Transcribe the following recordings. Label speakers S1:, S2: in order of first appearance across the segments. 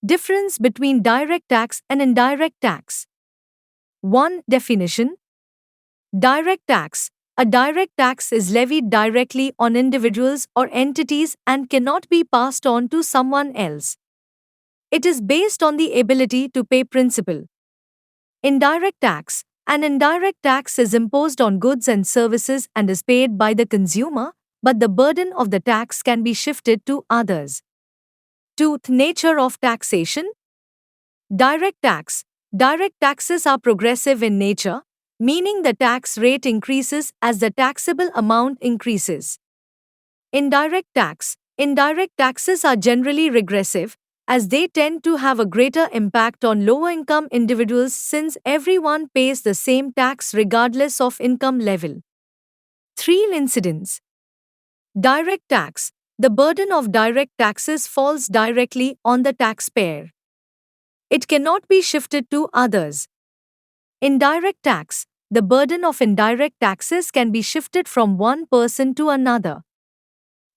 S1: Difference between direct tax and indirect tax. 1. Definition. Direct tax. A direct tax is levied directly on individuals or entities and cannot be passed on to someone else. It is based on the ability to pay principal. Indirect tax. An indirect tax is imposed on goods and services and is paid by the consumer, but the burden of the tax can be shifted to others. 2. Nature of taxation. Direct tax. Direct taxes are progressive in nature, meaning the tax rate increases as the taxable amount increases. Indirect tax. Indirect taxes are generally regressive, as they tend to have a greater impact on lower income individuals since everyone pays the same tax regardless of income level. 3. Incidence. Direct tax. The burden of direct taxes falls directly on the taxpayer. It cannot be shifted to others. Indirect tax. The burden of indirect taxes can be shifted from one person to another.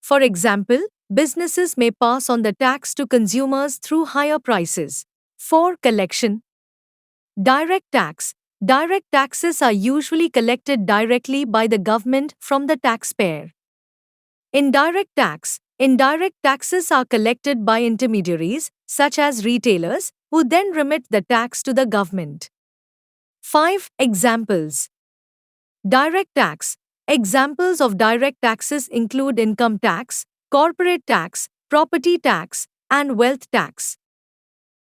S1: For example, businesses may pass on the tax to consumers through higher prices. 4. Collection. Direct tax. Direct taxes are usually collected directly by the government from the taxpayer. Indirect tax. Indirect taxes are collected by intermediaries, such as retailers, who then remit the tax to the government. 5. Examples. Direct tax. Examples of direct taxes include income tax, corporate tax, property tax, and wealth tax.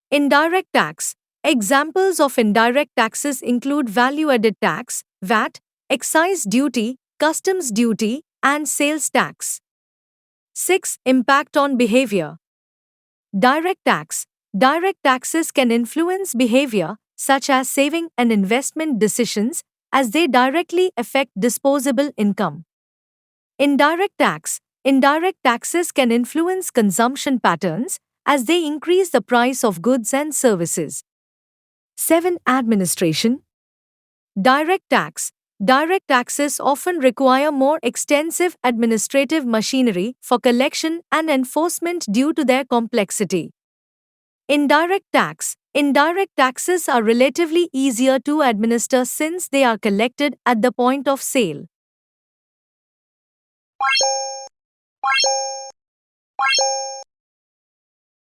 S1: Indirect tax. Examples of indirect taxes include value-added tax, VAT, excise duty, customs duty, and sales tax. 6. Impact on behavior. Direct tax. Direct taxes can influence behavior, such as saving and investment decisions, as they directly affect disposable income. Indirect tax. Indirect taxes can influence consumption patterns, as they increase the price of goods and services. 7. Administration. Direct tax. Direct taxes often require more extensive administrative machinery for collection and enforcement due to their complexity. Indirect tax. Indirect taxes are relatively easier to administer since they are collected at the point of sale.